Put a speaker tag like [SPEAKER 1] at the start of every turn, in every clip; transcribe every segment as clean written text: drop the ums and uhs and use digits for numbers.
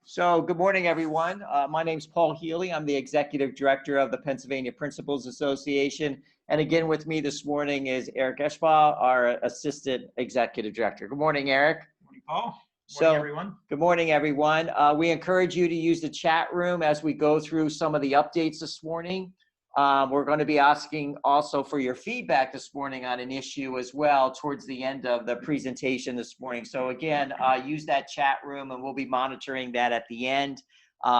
[SPEAKER 1] So good morning, everyone. My name's Paul Healey. I'm the Executive Director of the Pennsylvania Principals Association. And again, with me this morning is Eric Eshbach, our Assistant Executive Director. Good morning, Eric.
[SPEAKER 2] Good morning, Paul. Good morning, everyone.
[SPEAKER 1] Good morning, everyone. We encourage you to use the chat room as we go through some of the updates this morning. We're going to be asking also for your feedback this morning on an issue as well towards the end of the presentation this morning. So again, use that chat room and we'll be monitoring that at the end.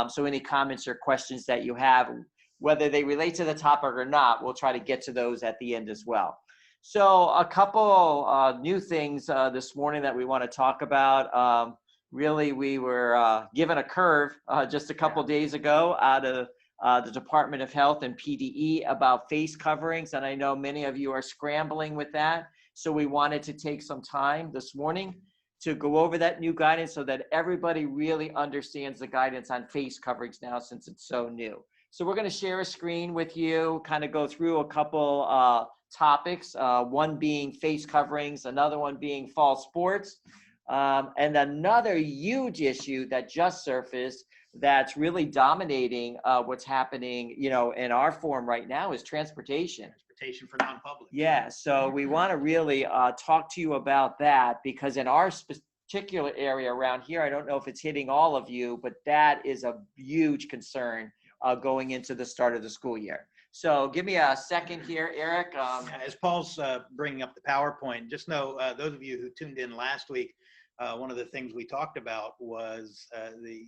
[SPEAKER 1] So any comments or questions that you have, whether they relate to the topic or not, we'll try to get to those at the end as well. So a couple new things this morning that we want to talk about. Really, we were given a curve just a couple days ago out of the Department of Health and PDE about face coverings. And I know many of you are scrambling with that. So we wanted to take some time this morning to go over that new guidance so that everybody really understands the guidance on face coverings now since it's so new. So we're going to share a screen with you, kind of go through a couple topics, one being face coverings, another one being fall sports, and another huge issue that just surfaced that's really dominating what's happening, in our forum right now is transportation.
[SPEAKER 2] Transportation for non-public.
[SPEAKER 1] Yeah, so we want to really talk to you about that because in our particular area around here, I don't know if it's hitting all of you, but that is a huge concern going into the start of the school year. So give me a second here, Eric.
[SPEAKER 2] As Paul's bringing up the PowerPoint, just know those of you who tuned in last week, one of the things we talked about was the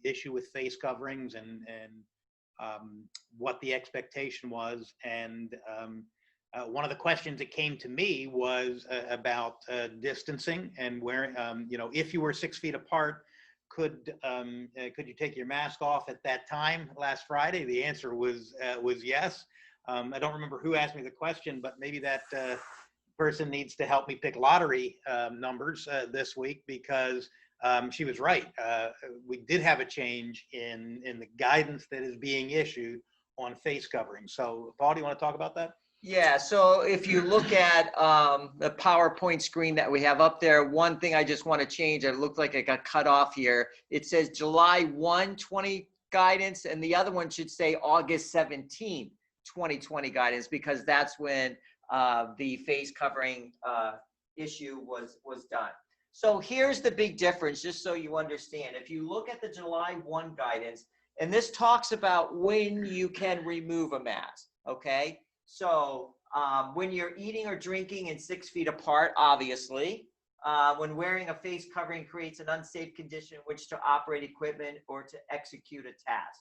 [SPEAKER 2] issue with face coverings and what the expectation was. And one of the questions that came to me was about distancing and where, if you were 6 feet apart, could you take your mask off at that time last Friday? The answer was yes. I don't remember who asked me the question, but maybe that person needs to help me pick lottery numbers this week because she was right. We did have a change in the guidance that is being issued on face covering. So Paul, do you want to talk about that?
[SPEAKER 1] Yeah, so if you look at the PowerPoint screen that we have up there, one thing I just want to change, it looked like it got cut off here. It says July 1, 20 guidance, and the other one should say August 17, 2020 guidance, because that's when the face covering issue was done. So here's the big difference, just so you understand. If you look at the July 1 guidance, and this talks about when you can remove a mask, okay? So when you're eating or drinking and 6 feet apart, obviously, when wearing a face covering creates an unsafe condition in which to operate equipment or to execute a task.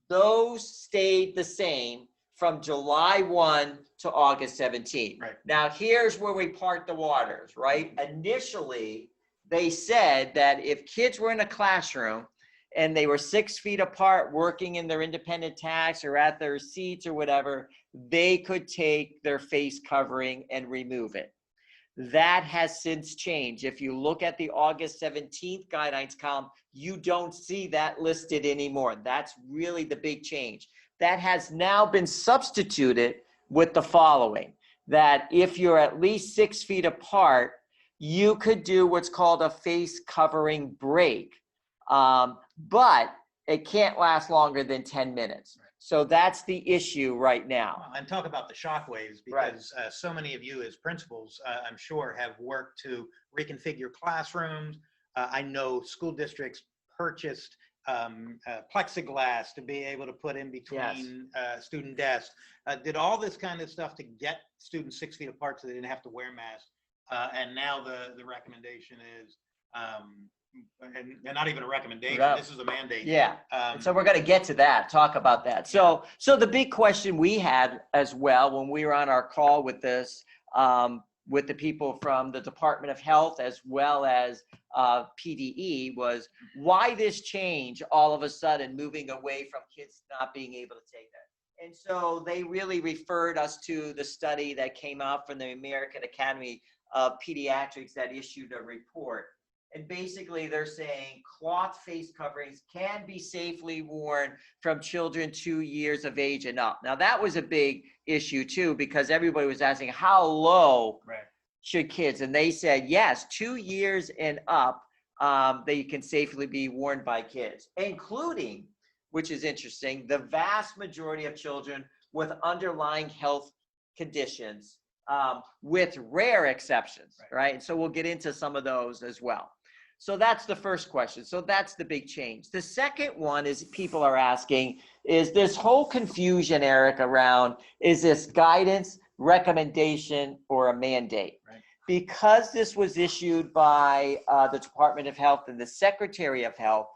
[SPEAKER 1] Those stayed the same from July 1 to August 17.
[SPEAKER 2] Right.
[SPEAKER 1] Now, here's where we part the waters, right? Initially, they said that if kids were in a classroom and they were 6 feet apart working in their independent tasks or at their seats or whatever, they could take their face covering and remove it. That has since changed. If you look at the August 17th guidelines column, you don't see that listed anymore. That's really the big change. That has now been substituted with the following, that if you're at least 6 feet apart, you could do what's called a face covering break. But it can't last longer than 10 minutes. Right. So that's the issue right now.
[SPEAKER 2] And talk about the shock waves, because right. So many of you as principals, I'm sure, have worked to reconfigure classrooms. I know school districts purchased plexiglass to be able to put in between yes. Student desks. Did all this kind of stuff to get students 6 feet apart so they didn't have to wear masks. And now the recommendation is, and not even a recommendation, right. This is a mandate.
[SPEAKER 1] Yeah, so we're going to get to that, talk about that. So the big question we had as well when we were on our call with this, with the people from the Department of Health as well as PDE was, why this change all of a sudden moving away from kids not being able to take that? And so they really referred us to the study that came out from the American Academy of Pediatrics that issued a report. And basically they're saying cloth face coverings can be safely worn from children 2 years of age and up. Now that was a big issue too, because everybody was asking how low right. should kids? And they said, yes, 2 years and up they can safely be worn by kids, including, which is interesting, the vast majority of children with underlying health conditions, with rare exceptions, right? So we'll get into some of those as well. So that's the first question. So that's the big change. The second one is people are asking, is this whole confusion, Eric, around, is this guidance, recommendation, or a mandate?
[SPEAKER 2] Right.
[SPEAKER 1] Because this was issued by the Department of Health and the Secretary of Health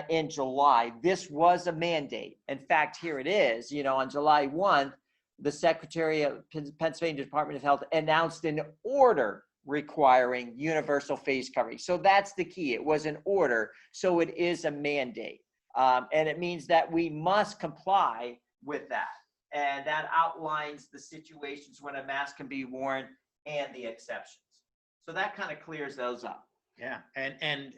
[SPEAKER 1] in July, this was a mandate. In fact, here it is, on July 1, the Secretary of Pennsylvania Department of Health announced an order requiring universal face covering. So that's the key. It was an order, so it is a mandate. And it means that we must comply with that. And that outlines the situations when a mask can be worn and the exceptions. So that kind of clears those up.
[SPEAKER 2] Yeah, and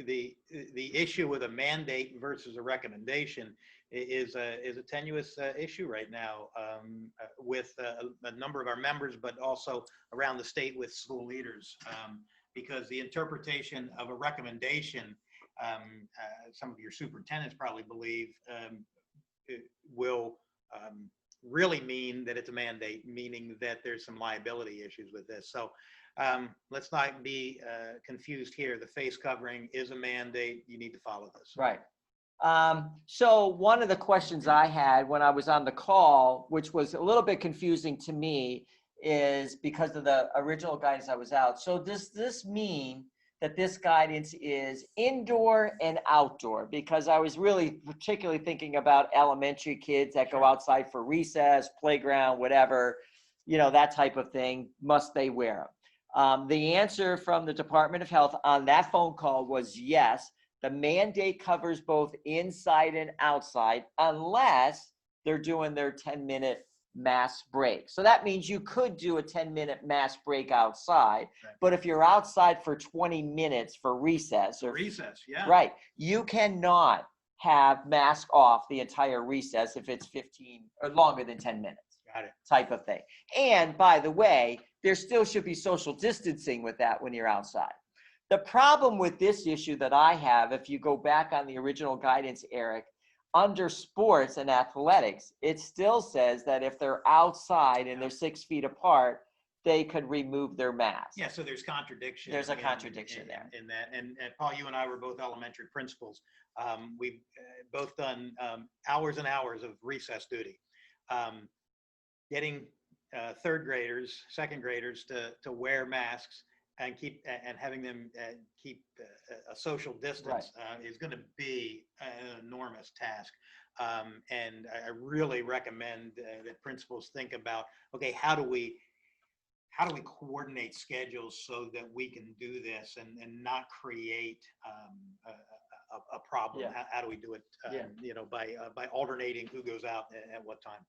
[SPEAKER 2] the issue with a mandate versus a recommendation is a tenuous issue right now with a number of our members, but also around the state with school leaders, because the interpretation of a recommendation, some of your superintendents probably believe, will really mean that it's a mandate, meaning that there's some liability issues with this. So let's not be confused here. The face covering is a mandate. You need to follow this.
[SPEAKER 1] Right. So one of the questions I had when I was on the call, which was a little bit confusing to me, is because of the original guidance I was out. So does this mean that this guidance is indoor and outdoor? Because I was really particularly thinking about elementary kids that go outside for recess, playground, whatever, that type of thing. Must they wear them? The answer from the Department of Health on that phone call was yes. The mandate covers both inside and outside unless they're doing their 10-minute mass break. So that means you could do a 10-minute mass break outside, right. But if you're outside for 20 minutes for recess right, you cannot have mask off the entire recess if it's 15 or longer than 10 minutes.
[SPEAKER 2] Got it.
[SPEAKER 1] Type of thing. And by the way, there still should be social distancing with that when you're outside. The problem with this issue that I have, if you go back on the original guidance, Eric, under sports and athletics, it still says that if they're outside and they're 6 feet apart, they could remove their mask.
[SPEAKER 2] Yeah, so there's contradiction.
[SPEAKER 1] There's a contradiction there.
[SPEAKER 2] In that. And Paul, you and I were both elementary principals. We've both done hours and hours of recess duty. Getting third graders, second graders to wear masks and having them keep a social distance is going to be an enormous task. And I really recommend that principals think about, okay, how do we coordinate schedules so that we can do this and not create a problem?
[SPEAKER 1] Yeah.
[SPEAKER 2] How do we do it? By alternating who goes out at what time.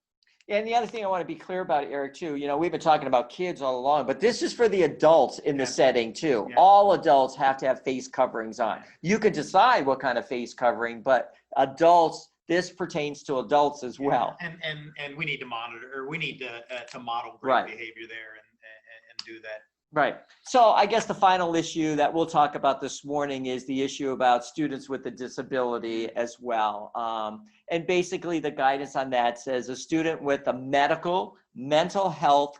[SPEAKER 1] And the other thing I want to be clear about, Eric, too, we've been talking about kids all along, but this is for the adults in the setting, too. Yeah. All adults have to have face coverings on. You can decide what kind of face covering, but adults, this pertains to adults as well.
[SPEAKER 2] And we need to monitor, or we need to model great behavior there and do that.
[SPEAKER 1] Right. So I guess the final issue that we'll talk about this morning is the issue about students with a disability as well. And basically the guidance on that says a student with a mental health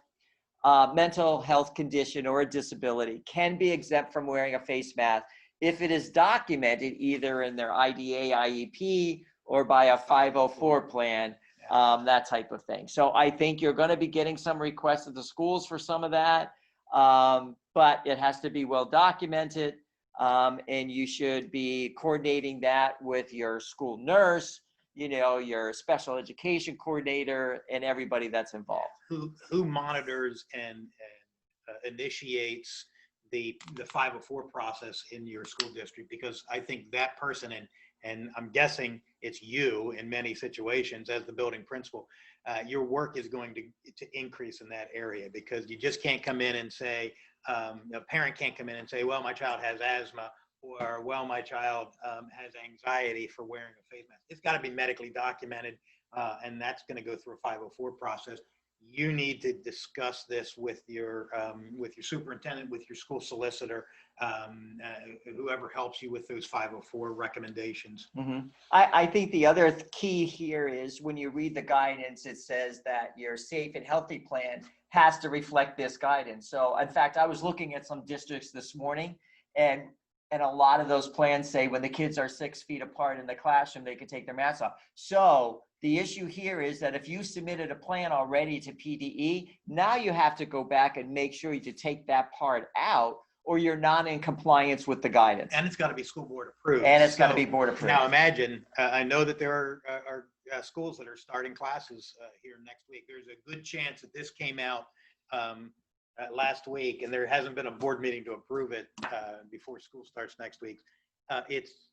[SPEAKER 1] condition or a disability can be exempt from wearing a face mask if it is documented either in their IDA, IEP, or by a 504 plan, that type of thing. So I think you're going to be getting some requests at the schools for some of that. But it has to be well documented, and you should be coordinating that with your school nurse, your special education coordinator, and everybody that's involved.
[SPEAKER 2] Who monitors and initiates the 504 process in your school district? Because I think that person, and I'm guessing it's you in many situations as the building principal, your work is going to increase in that area, because you just can't come in and say, a parent can't come in and say, well, my child has asthma, or well, my child has anxiety for wearing a face mask. It's got to be medically documented, and that's going to go through a 504 process. you need to discuss this with your superintendent, with your school solicitor, whoever helps you with those 504 recommendations.
[SPEAKER 1] Mm-hmm. I think the other key here is when you read the guidance, it says that your safe and healthy plan has to reflect this guidance. So in fact, I was looking at some districts this morning, and a lot of those plans say when the kids are 6 feet apart in the classroom, they can take their masks off. So the issue here is that if you submitted a plan already to PDE, now you have to go back and make sure you take that part out, or you're not in compliance with the guidance.
[SPEAKER 2] And it's got to be school board approved.
[SPEAKER 1] And it's got to be board approved.
[SPEAKER 2] Now imagine, I know that there are schools that are starting classes here next week. There's a good chance that this came out last week, and there hasn't been a board meeting to approve it before school starts next week. It's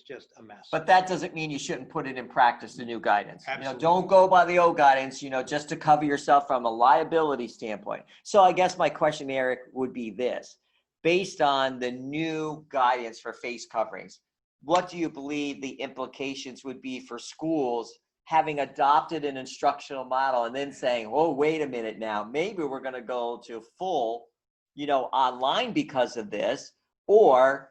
[SPEAKER 2] just a mess.
[SPEAKER 1] But that doesn't mean you shouldn't put it in practice, the new guidance.
[SPEAKER 2] Absolutely.
[SPEAKER 1] Don't go by the old guidance, just to cover yourself from a liability standpoint. So I guess my question, Eric, would be this. Based on the new guidance for face coverings, what do you believe the implications would be for schools having adopted an instructional model and then saying, oh, wait a minute now, maybe we're going to go to full, online because of this? Or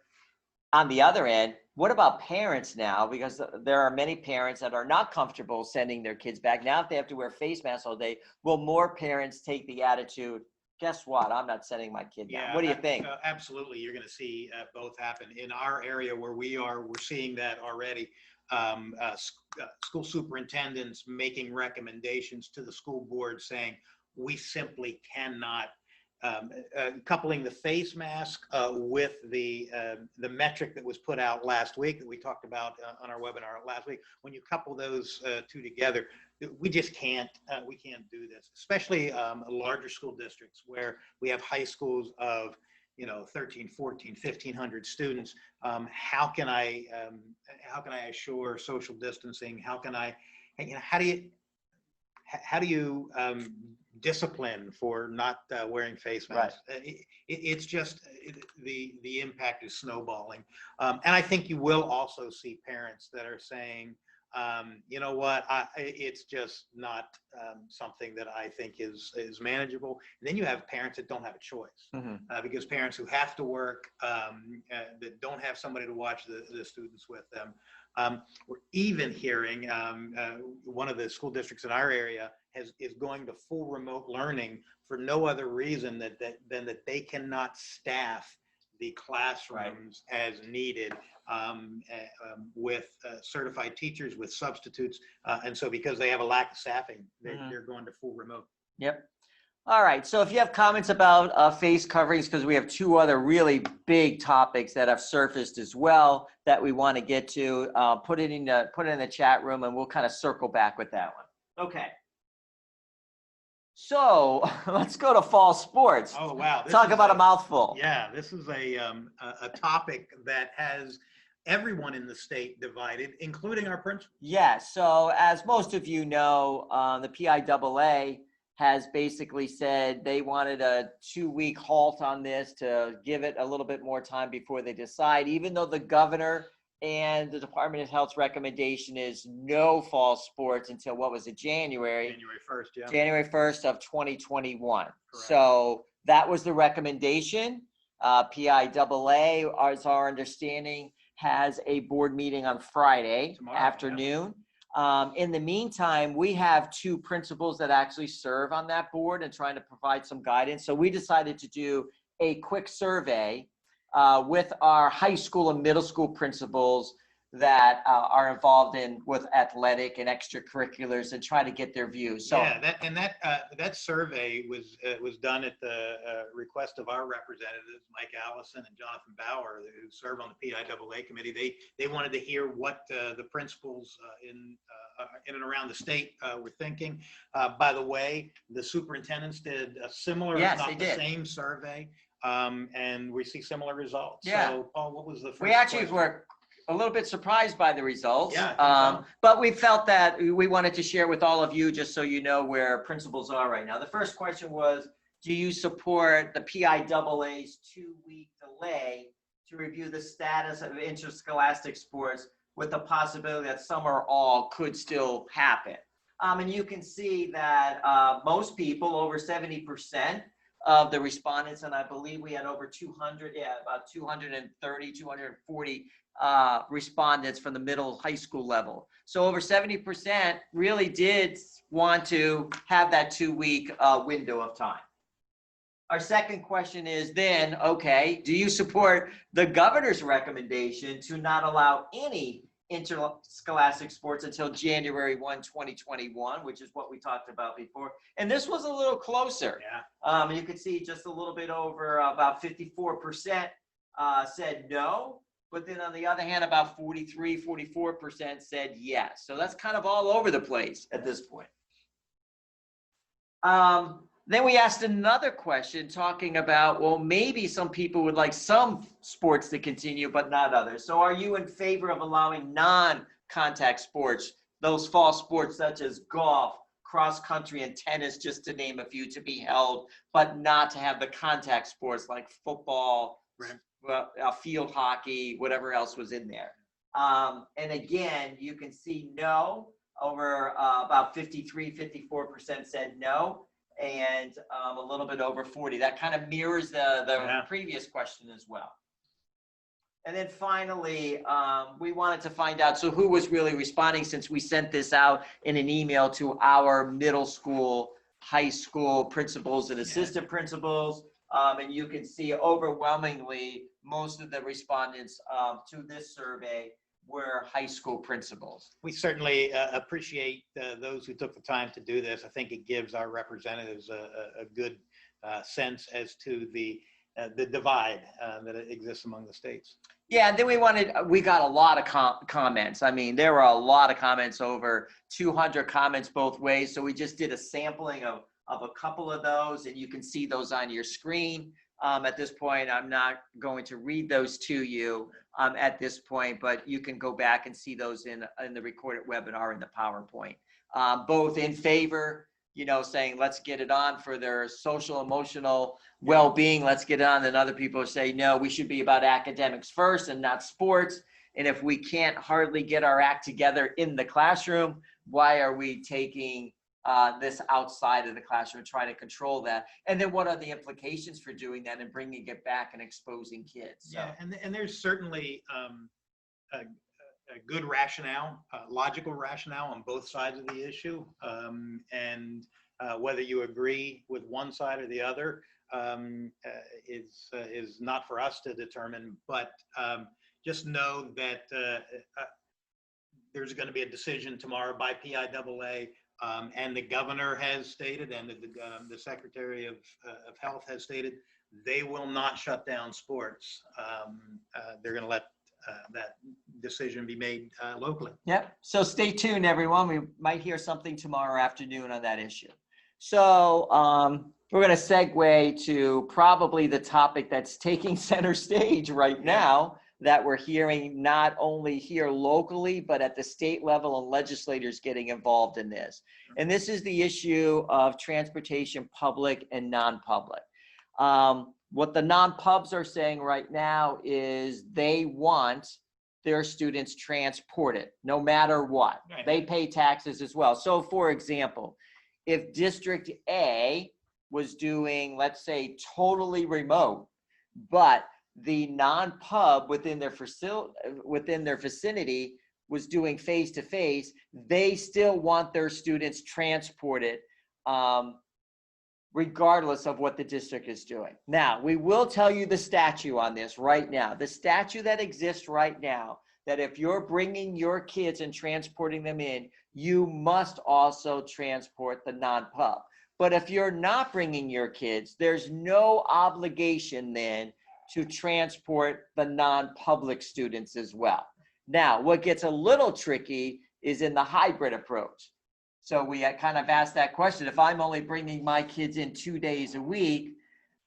[SPEAKER 1] on the other end, what about parents now? Because there are many parents that are not comfortable sending their kids back. Now, if they have to wear face masks all day, will more parents take the attitude, guess what? I'm not sending my kid down. What do you think?
[SPEAKER 2] Absolutely. You're going to see both happen. In our area where we are, we're seeing that already. School superintendents making recommendations to the school board saying, we simply cannot, coupling the face mask with the metric that was put out last week that we talked about on our webinar last week. When you couple those two together, we just can't do this, especially larger school districts where we have high schools of 13, 14, 1,500 students. How can I assure social distancing? How do you discipline for not wearing face masks? Right. It's just the impact is snowballing, and I think you will also see parents that are saying, you know what, it's just not something that I think is manageable. And then you have parents that don't have a choice, because parents who have to work, that don't have somebody to watch the students with them. We're even hearing one of the school districts in our area is going to full remote learning for no other reason than that they cannot staff the classrooms as needed, with certified teachers, with substitutes, and so because they have a lack of staffing, they're going to full remote.
[SPEAKER 1] Yep. All right. So if you have comments about face coverings, because we have two other really big topics that have surfaced as well that we want to get to, put it in the chat room, and we'll kind of circle back with that one. Okay. So let's go to fall sports.
[SPEAKER 2] Oh, wow.
[SPEAKER 1] Talk about a mouthful.
[SPEAKER 2] Yeah, this is a topic that has everyone in the state divided, including our principals.
[SPEAKER 1] Yeah, so as most of you know, the PIAA has basically said they wanted a 2-week halt on this to give it a little bit more time before they decide, even though the governor and the Department of Health's recommendation is no fall sports until, what was it, January
[SPEAKER 2] 1st, yeah.
[SPEAKER 1] January 1st of 2021.
[SPEAKER 2] Correct.
[SPEAKER 1] So that was the recommendation. PIAA, as our understanding, has a board meeting on Friday afternoon. Yeah. In the meantime, we have 2 principals that actually serve on that board and trying to provide some guidance. So we decided to do a quick survey with our high school and middle school principals that are involved with athletic and extracurriculars and try to get their views. So
[SPEAKER 2] yeah, that survey was done at the request of our representatives, Mike Allison and Jonathan Bauer, who serve on the PIAA committee. They wanted to hear what the principals in and around the state were thinking. By the way, the superintendents did a similar, if not the same survey, and we see similar results.
[SPEAKER 1] Yeah.
[SPEAKER 2] So, Paul, what was the first
[SPEAKER 1] We actually
[SPEAKER 2] question?
[SPEAKER 1] were a little bit surprised by the results.
[SPEAKER 2] Yeah,
[SPEAKER 1] but we felt that we wanted to share with all of you just so you know where principals are right now. The first question was, do you support the PIAA's 2-week delay to review the status of interscholastic sports with the possibility that some or all could still happen? And you can see that most people, over 70% of the respondents, and I believe we had over 200, about 230, 240 respondents from the middle high school level. So over 70% really did want to have that 2-week window of time. Our second question is then, okay, do you support the governor's recommendation to not allow any interscholastic sports until January 1, 2021, which is what we talked about before? And this was a little closer.
[SPEAKER 2] Yeah.
[SPEAKER 1] You could see just a little bit over about 54% said no. But then on the other hand, about 44% said yes. So that's kind of all over the place at this point. Then we asked another question talking about, well, maybe some people would like some sports to continue, but not others. So are you in favor of allowing non-contact sports, those fall sports such as golf, cross country, and tennis, just to name a few, to be held, but not to have the contact sports like football, right, field hockey, whatever else was in there? And again, you can see no, over about 54% said no, and a little bit over 40. That kind of mirrors the previous question as well. And then finally, we wanted to find out, so who was really responding, since we sent this out in an email to our middle school, high school principals and assistant principals. And you can see overwhelmingly, most of the respondents to this survey were high school principals.
[SPEAKER 2] We certainly appreciate those who took the time to do this. I think it gives our representatives a good sense as to the divide that exists among the states.
[SPEAKER 1] Yeah, and then we got a lot of comments. I mean, there were a lot of comments, over 200 comments both ways. So we just did a sampling of a couple of those, and you can see those on your screen. At this point, I'm not going to read those to you at this point, but you can go back and see those in the recorded webinar in the PowerPoint. Both in favor, saying let's get it on for their social, emotional well-being, let's get it on. And other people say, no, we should be about academics first and not sports. And if we can't hardly get our act together in the classroom, why are we taking this outside of the classroom, trying to control that? And then what are the implications for doing that and bringing it back and exposing kids? So.
[SPEAKER 2] Yeah, and there's certainly a good rationale, logical rationale on both sides of the issue. And whether you agree with one side or the other is not for us to determine, but just know that there's going to be a decision tomorrow by PIAA. And the governor has stated, and the Secretary of Health has stated, they will not shut down sports. They're going to let that decision be made locally.
[SPEAKER 1] Yep. So stay tuned, everyone. We might hear something tomorrow afternoon on that issue. So we're going to segue to probably the topic that's taking center stage right now, that we're hearing not only here locally, but at the state level, and legislators getting involved in this. And this is the issue of transportation, public and non-public. What the non-pubs are saying right now is they want their students transported no matter what. Right. They pay taxes as well. So for example, if District A was doing, let's say, totally remote, but the non-pub within their vicinity was doing face-to-face, they still want their students transported regardless of what the district is doing. Now, we will tell you the statute on this right now. The statute that exists right now, that if you're bringing your kids and transporting them in, you must also transport the non-pub. But if you're not bringing your kids, there's no obligation then to transport the non-public students as well. Now, what gets a little tricky is in the hybrid approach. So we kind of asked that question. If I'm only bringing my kids in 2 days a week,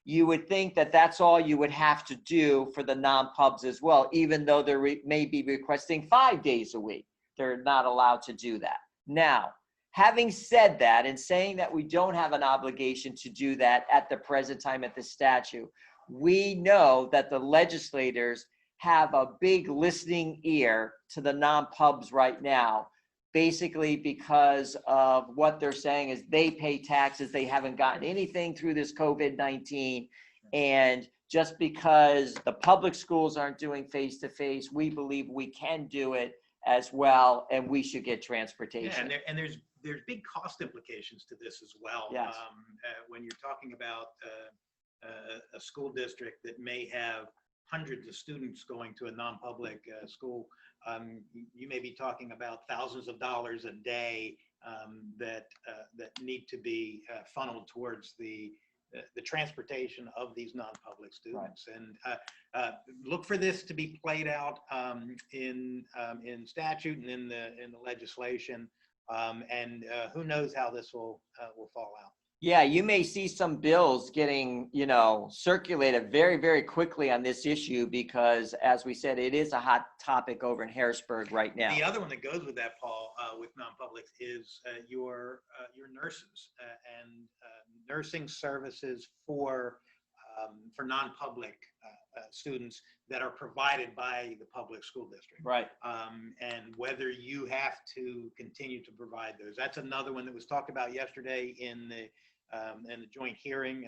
[SPEAKER 1] you would think that that's all you would have to do for the non-pubs as well, even though they may be requesting 5 days a week. They're not allowed to do that. Now, having said that, and saying that we don't have an obligation to do that at the present time at the statute, we know that the legislators have a big listening ear to the non-pubs right now, basically because of what they're saying is they pay taxes. They haven't gotten anything through this COVID-19. And just because the public schools aren't doing face-to-face, we believe we can do it as well, and we should get transportation.
[SPEAKER 2] Yeah, and there's big cost implications to this as well.
[SPEAKER 1] Yes.
[SPEAKER 2] When you're talking about a school district that may have hundreds of students going to a non-public school, you may be talking about thousands of dollars a day that need to be funneled towards the transportation of these non-public students. Right. And look for this to be played out in statute and in the legislation. And who knows how this will fall out.
[SPEAKER 1] Yeah, you may see some bills getting, circulated very, very quickly on this issue because, as we said, it is a hot topic over in Harrisburg right now.
[SPEAKER 2] The other one that goes with that, Paul, with non-publics is your nurses and nursing services for non-public students that are provided by the public school district.
[SPEAKER 1] Right.
[SPEAKER 2] And whether you have to continue to provide those. That's another one that was talked about yesterday in the joint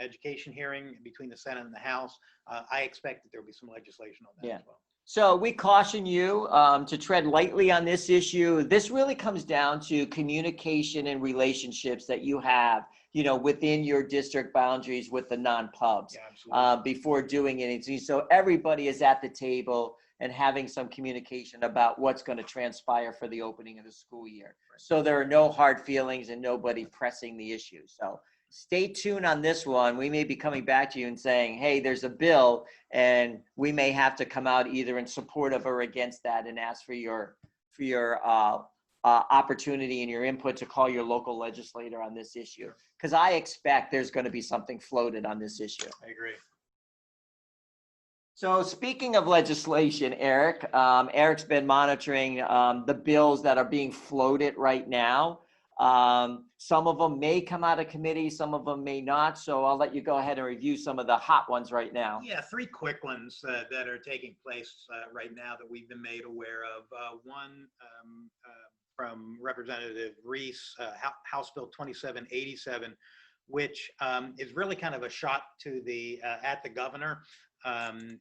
[SPEAKER 2] education hearing between the Senate and the House. I expect that there'll be some legislation on that as well.
[SPEAKER 1] So we caution you to tread lightly on this issue. This really comes down to communication and relationships that you have, within your district boundaries with the non-pubs before doing anything. So everybody is at the table and having some communication about what's going to transpire for the opening of the school year. Right. So there are no hard feelings and nobody pressing the issue. So stay tuned on this one. We may be coming back to you and saying, hey, there's a bill, and we may have to come out either in support of or against that and ask for your opportunity and your input to call your local legislator on this issue. Because I expect there's going to be something floated on this issue.
[SPEAKER 2] I agree.
[SPEAKER 1] So speaking of legislation, Eric, Eric's been monitoring the bills that are being floated right now. Some of them may come out of committee, some of them may not. So I'll let you go ahead and review some of the hot ones right now.
[SPEAKER 2] Yeah, three quick ones that are taking place right now that we've been made aware of. One from Representative Reese, House Bill 2787, which is really kind of a shot to at the governor. And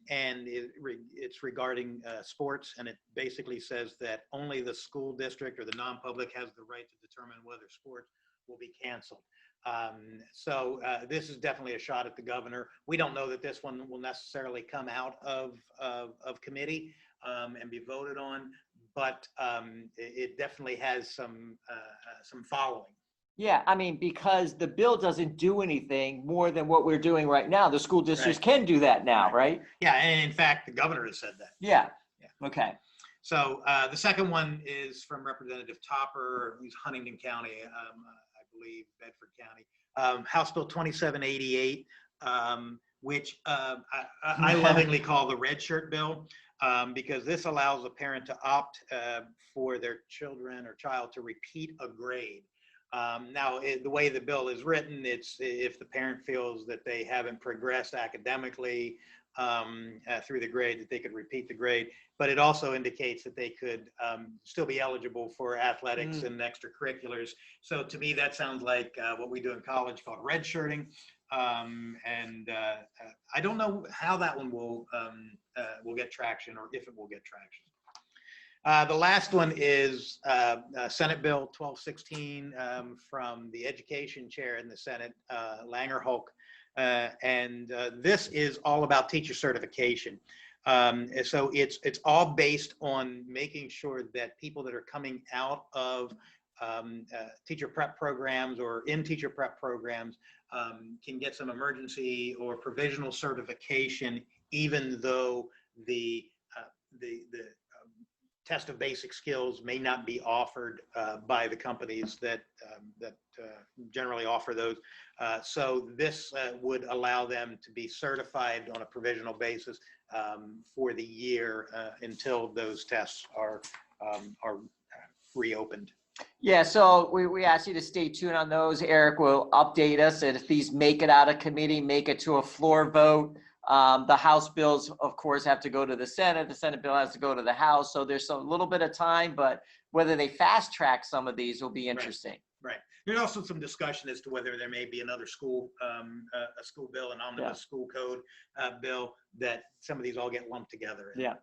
[SPEAKER 2] it's regarding sports, and it basically says that only the school district or the non-public has the right to determine whether sports will be canceled. So this is definitely a shot at the governor. We don't know that this one will necessarily come out of committee and be voted on, but it definitely has some following.
[SPEAKER 1] Yeah, I mean, because the bill doesn't do anything more than what we're doing right now. The school districts can do that now, right?
[SPEAKER 2] Yeah, and in fact, the governor has said that.
[SPEAKER 1] Yeah. Okay.
[SPEAKER 2] So the second one is from Representative Topper, who's Huntington County, I believe, Bedford County. House Bill 2788, which I lovingly call the red shirt bill, because this allows a parent to opt for their children or child to repeat a grade. Now, the way the bill is written, it's if the parent feels that they haven't progressed academically through the grade, that they could repeat the grade. But it also indicates that they could still be eligible for athletics and extracurriculars. So to me, that sounds like what we do in college called redshirting. And I don't know how that one will get traction, or if it will get traction. The last one is Senate Bill 1216 from the Education Chair in the Senate, Langer Hulk. And this is all about teacher certification. So it's all based on making sure that people that are coming out of teacher prep programs or in teacher prep programs can get some emergency or provisional certification, even though the test of basic skills may not be offered by the companies that generally offer those. So this would allow them to be certified on a provisional basis for the year until those tests are reopened.
[SPEAKER 1] Yeah, so we ask you to stay tuned on those. Eric will update us, and if these make it out of committee, make it to a floor vote, The House bills, of course, have to go to the Senate. The Senate bill has to go to the House. So there's a little bit of time, but whether they fast track some of these will be interesting.
[SPEAKER 2] Right. There's also some discussion as to whether there may be another school, a school bill, an omnibus school code bill, that some of these all get lumped together.
[SPEAKER 1] Yeah.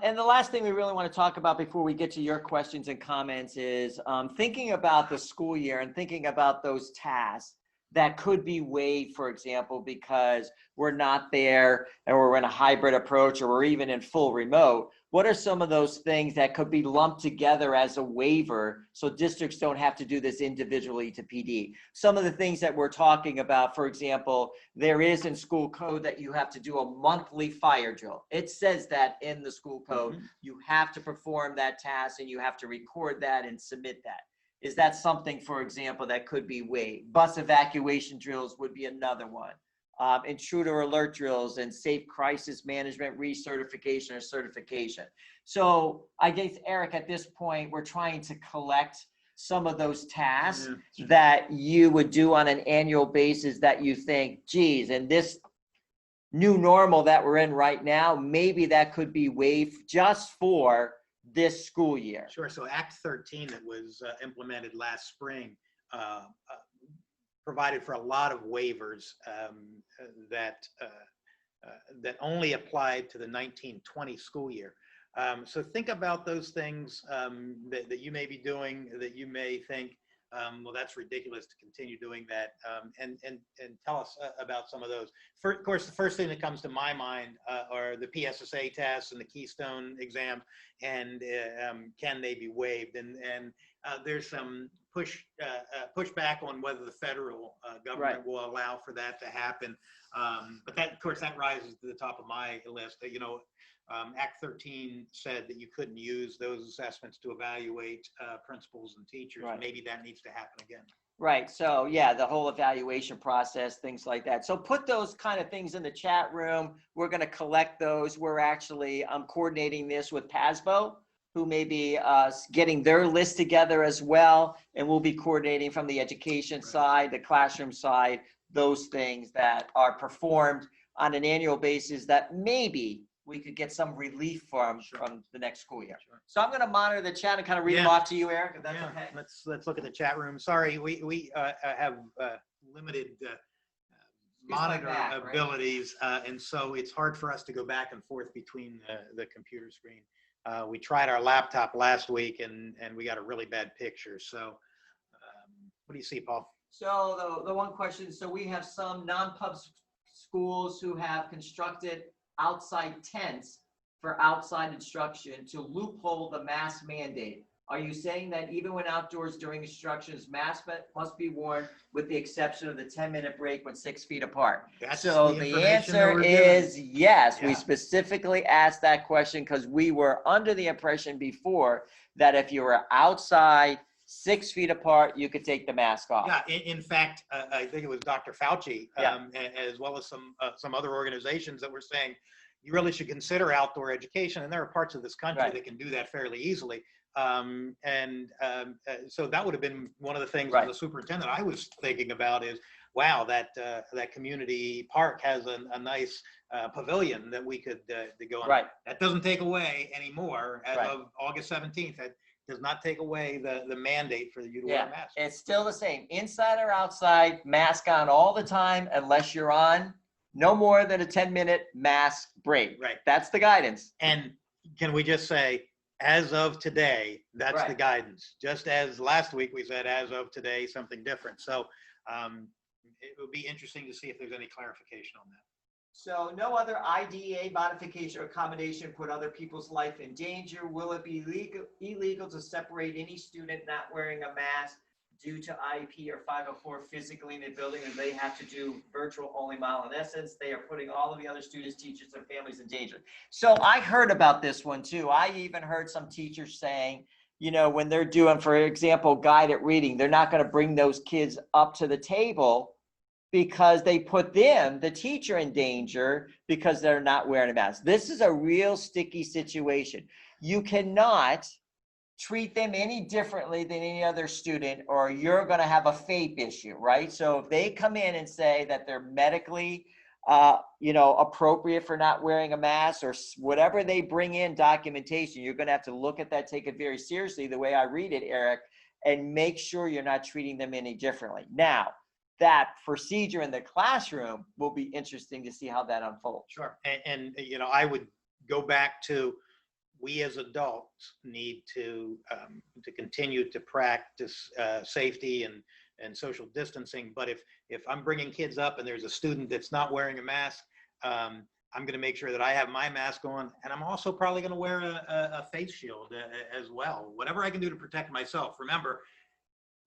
[SPEAKER 1] And the last thing we really want to talk about before we get to your questions and comments is thinking about the school year and thinking about those tasks that could be waived, for example, because we're not there and we're in a hybrid approach or we're even in full remote. What are some of those things that could be lumped together as a waiver so districts don't have to do this individually to PD? Some of the things that we're talking about, for example, there is in school code that you have to do a monthly fire drill. It says that in the school code. You have to perform that task and you have to record that and submit that. Is that something, for example, that could be waived? Bus evacuation drills would be another one. Intruder alert drills and safe crisis management recertification or certification. So I guess, Eric, at this point, we're trying to collect some of those tasks that you would do on an annual basis that you think, geez, and this new normal that we're in right now, maybe that could be waived just for this school year.
[SPEAKER 2] Sure. So Act 13 that was implemented last spring provided for a lot of waivers that only applied to the 1920 school year. So think about those things that you may be doing, that you may think, well, that's ridiculous to continue doing that, and tell us about some of those. Of course, the first thing that comes to my mind are the PSSA tests and the Keystone exams, and can they be waived? And there's some pushback on whether the federal government will allow for that to happen. But that, of course, that rises to the top of my list. You know, Act 13 said that you couldn't use those assessments to evaluate principals and teachers. Maybe that needs to happen again.
[SPEAKER 1] Right. So yeah, the whole evaluation process, things like that. So put those kind of things in the chat room. We're going to collect those. We're actually coordinating this with PASBO, who may be getting their list together as well. And we'll be coordinating from the education side, the classroom side, those things that are performed on an annual basis that maybe we could get some relief from the next school year. So I'm going to monitor the chat and kind of read them off to you, Eric, if that's okay.
[SPEAKER 2] Let's look at the chat room. Sorry, we have limited monitor abilities, and so it's hard for us to go back and forth between the computer screen. We tried our laptop last week, and we got a really bad picture. So what do you see, Paul?
[SPEAKER 1] So the one question, so we have some non-pub schools who have constructed outside tents for outside instruction to loophole the mask mandate. Are you saying that even when outdoors during instructions, masks must be worn with the exception of the 10-minute break when 6 feet apart? So the answer is yes. We specifically asked that question because we were under the impression before that if you were outside 6 feet apart, you could take the mask off.
[SPEAKER 2] Yeah, in fact, I think it was Dr. Fauci, as well as some other organizations that were saying you really should consider outdoor education, and there are parts of this country that can do that fairly easily. So that would have been one of the things as a superintendent I was thinking about is, wow, that community park has a nice pavilion that we could go on. That doesn't take away anymore as of August 17th. That does not take away the mandate for you to wear a mask.
[SPEAKER 1] It's still the same. Inside or outside, mask on all the time unless you're on no more than a 10-minute mask break. That's the guidance.
[SPEAKER 2] And can we just say, as of today, that's the guidance. Just as last week we said, as of today, something different. So it would be interesting to see if there's any clarification on that.
[SPEAKER 1] So no other IDEA modification or accommodation put other people's life in danger. Will it be illegal to separate any student not wearing a mask due to IEP or 504 physically in the building, and they have to do virtual only model? In essence, they are putting all of the other students, teachers, and families in danger. So I heard about this one too. I even heard some teachers saying, you know, when they're doing, for example, guided reading, they're not going to bring those kids up to the table because they put them, the teacher, in danger because they're not wearing a mask. This is a real sticky situation. You cannot treat them any differently than any other student or you're going to have a FAPE issue, right? So if they come in and say that they're medically appropriate for not wearing a mask, or whatever they bring in documentation, you're going to have to look at that, take it very seriously, the way I read it, Eric, and make sure you're not treating them any differently. Now, that procedure in the classroom will be interesting to see how that unfolds.
[SPEAKER 2] Sure. And I would go back to, we as adults need to continue to practice safety and social distancing. But if I'm bringing kids up and there's a student that's not wearing a mask, I'm going to make sure that I have my mask on, and I'm also probably going to wear a face shield as well. Whatever I can do to protect myself. Remember,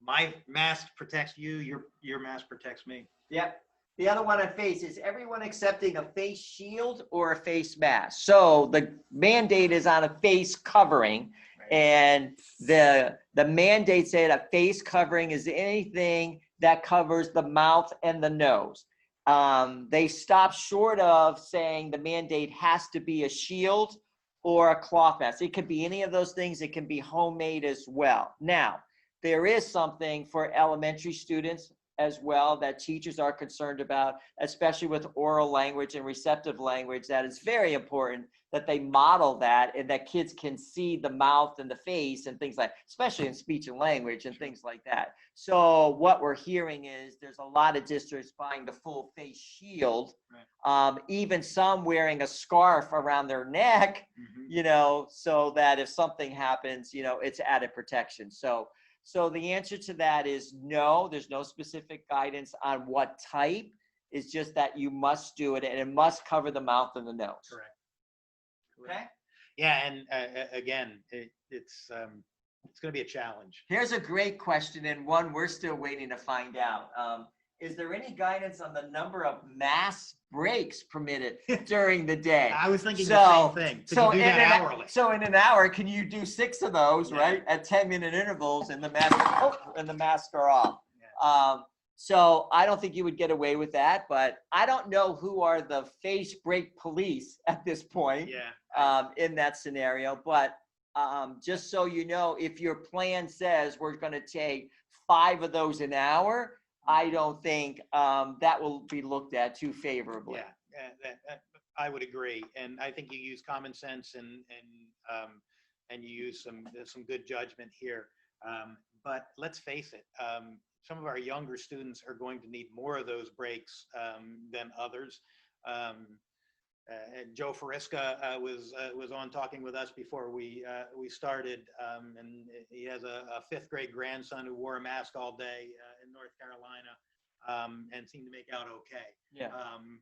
[SPEAKER 2] my mask protects you, your mask protects me.
[SPEAKER 1] Yep. The other one on face is everyone accepting a face shield or a face mask. So the mandate is on a face covering, right, and the mandate said a face covering is anything that covers the mouth and the nose. They stopped short of saying the mandate has to be a shield or a cloth mask. It could be any of those things. It can be homemade as well. Now, there is something for elementary students as well that teachers are concerned about, especially with oral language and receptive language, that it's very important that they model that and that kids can see the mouth and the face and things like, especially in speech and language and things like that. So what we're hearing is there's a lot of districts buying the full face shield, right, even some wearing a scarf around their neck, so that if something happens, it's added protection. So the answer to that is no, there's no specific guidance on what type. It's just that you must do it, and it must cover the mouth and the nose.
[SPEAKER 2] Correct.
[SPEAKER 1] Okay?
[SPEAKER 2] Yeah, and again, it's going to be a challenge.
[SPEAKER 1] Here's a great question, and one we're still waiting to find out. Is there any guidance on the number of mass breaks permitted during the day?
[SPEAKER 2] I was thinking the same thing. Could you do that hourly?
[SPEAKER 1] So in an hour, can you do 6 of those, right, at 10-minute intervals, and the masks are off? Yeah. So I don't think you would get away with that, but I don't know who are the face break police at this point. In that scenario. But just so you know, if your plan says we're going to take 5 of those an hour, I don't think that will be looked at too favorably.
[SPEAKER 2] Yeah, I would agree, and I think you use common sense and you use some good judgment here. But let's face it, some of our younger students are going to need more of those breaks than others. And Joe Fariska was on talking with us before we started, and he has a 5th grade grandson who wore a mask all day in North Carolina and seemed to make out okay.
[SPEAKER 1] Yeah.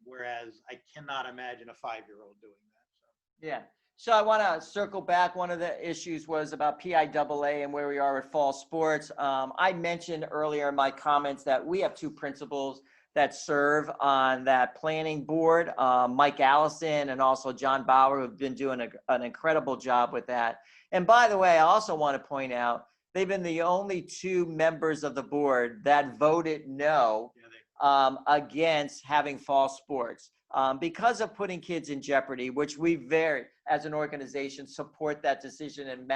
[SPEAKER 2] Whereas I cannot imagine a 5-year-old doing that. So.
[SPEAKER 1] Yeah. So I want to circle back. One of the issues was about PIAA and where we are with fall sports. I mentioned earlier in my comments that we have 2 principals that serve on that planning board, Mike Allison and also John Bauer, who've been doing an incredible job with that. And by the way, I also want to point out, they've been the only 2 members of the board that voted no against having fall sports because of putting kids in jeopardy, which we as an organization, support that decision and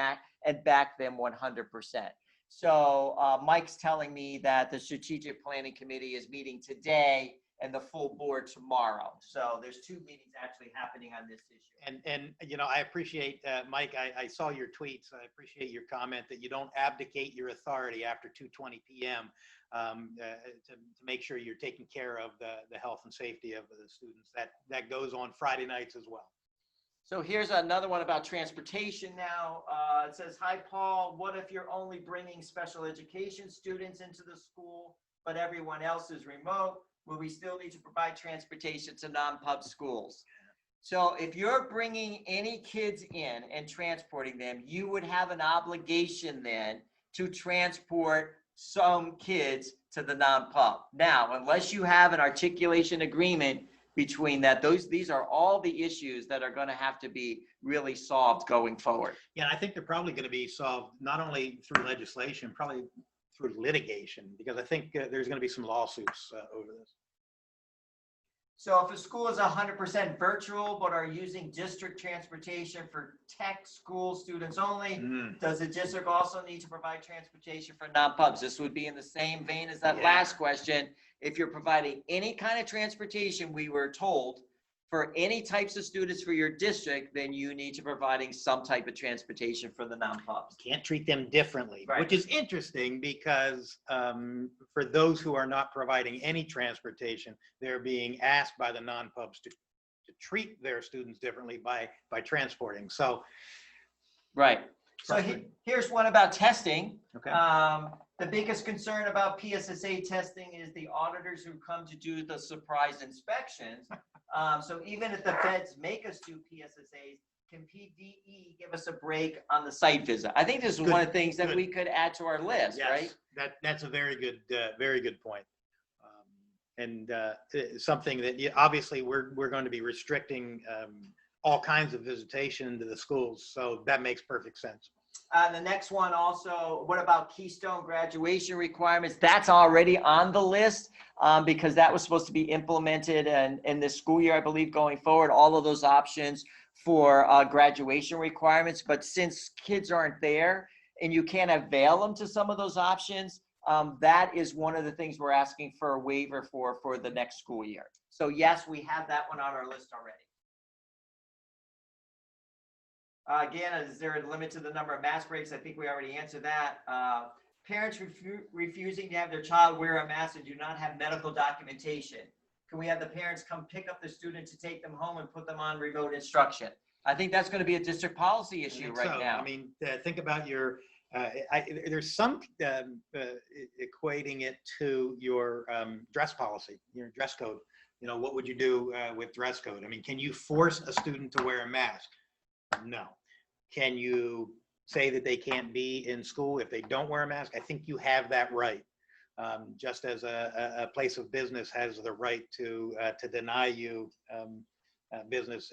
[SPEAKER 1] back them 100%. So Mike's telling me that the strategic planning committee is meeting today and the full board tomorrow. So there's 2 meetings actually happening on this issue.
[SPEAKER 2] And I appreciate, Mike, I saw your tweets. I appreciate your comment that you don't abdicate your authority after 2:20 p.m. To make sure you're taking care of the health and safety of the students. That goes on Friday nights as well.
[SPEAKER 1] So here's another one about transportation now. It says, hi, Paul, what if you're only bringing special education students into the school, but everyone else is remote? Will we still need to provide transportation to non-pub schools? So if you're bringing any kids in and transporting them, you would have an obligation then to transport some kids to the non-pub. Now, unless you have an articulation agreement between that, these are all the issues that are going to have to be really solved going forward.
[SPEAKER 2] Yeah, and I think they're probably going to be solved not only through legislation, probably through litigation, because I think there's going to be some lawsuits over this.
[SPEAKER 1] So if a school is 100% virtual but are using district transportation for tech school students only, does the district also need to provide transportation for non-pubs? This would be in the same vein as that last question. If you're providing any kind of transportation, we were told, for any types of students for your district, then you need to providing some type of transportation for the non-pubs.
[SPEAKER 2] Can't treat them differently,
[SPEAKER 1] Right.
[SPEAKER 2] which is interesting because for those who are not providing any transportation, they're being asked by the non-pubs to treat their students differently by transporting. So,
[SPEAKER 1] right. So here's one about testing.
[SPEAKER 2] Okay.
[SPEAKER 1] The biggest concern about PSSA testing is the auditors who come to do the surprise inspections. So even if the feds make us do PSSAs, can PDE give us a break on the site visit? I think this is one of the things that we could add to our list, right?
[SPEAKER 2] That's a very good point. And something that obviously we're going to be restricting all kinds of visitation into the schools. So that makes perfect sense.
[SPEAKER 1] The next one also, what about Keystone graduation requirements? That's already on the list because that was supposed to be implemented in this school year, I believe, going forward, all of those options for graduation requirements. But since kids aren't there and you can't avail them to some of those options, that is one of the things we're asking for a waiver for the next school year. So yes, we have that one on our list already. Again, is there a limit to the number of mask breaks? I think we already answered that. Parents refusing to have their child wear a mask and do not have medical documentation. Can we have the parents come pick up the student to take them home and put them on remote instruction? I think that's going to be a district policy issue right now.
[SPEAKER 2] I mean, think about your, there's some equating it to your dress policy, your dress code. You know, what would you do with dress code? I mean, can you force a student to wear a mask? No. Can you say that they can't be in school if they don't wear a mask? I think you have that right. Just as a place of business has the right to deny you business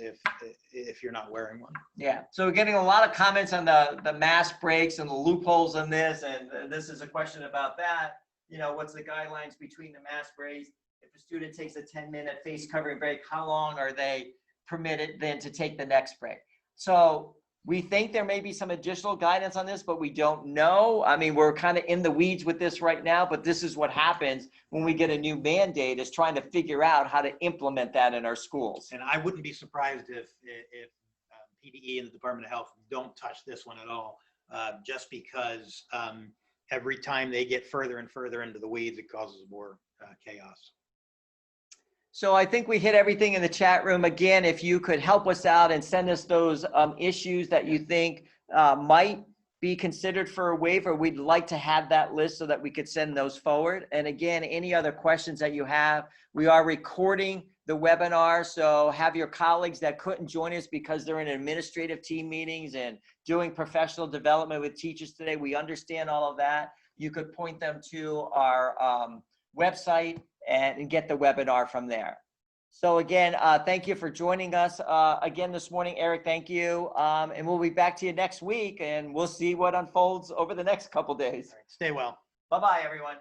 [SPEAKER 2] if you're not wearing one.
[SPEAKER 1] Yeah. So we're getting a lot of comments on the mask breaks and the loopholes in this, and this is a question about that. You know, what's the guidelines between the mask breaks? If a student takes a 10-minute face covering break, how long are they permitted then to take the next break? So we think there may be some additional guidance on this, but we don't know. I mean, we're kind of in the weeds with this right now, but this is what happens when we get a new mandate, is trying to figure out how to implement that in our schools.
[SPEAKER 2] And I wouldn't be surprised if PDE and the Department of Health don't touch this one at all, just because every time they get further and further into the weeds, it causes more chaos.
[SPEAKER 1] So I think we hit everything in the chat room. Again, if you could help us out and send us those issues that you think might be considered for a waiver, we'd like to have that list so that we could send those forward. And again, any other questions that you have, we are recording the webinar. So have your colleagues that couldn't join us because they're in administrative team meetings and doing professional development with teachers today. We understand all of that. You could point them to our website and get the webinar from there. So again, thank you for joining us again this morning. Eric, thank you. And we'll be back to you next week, and we'll see what unfolds over the next couple days.
[SPEAKER 2] Stay well.
[SPEAKER 1] Bye-bye, everyone.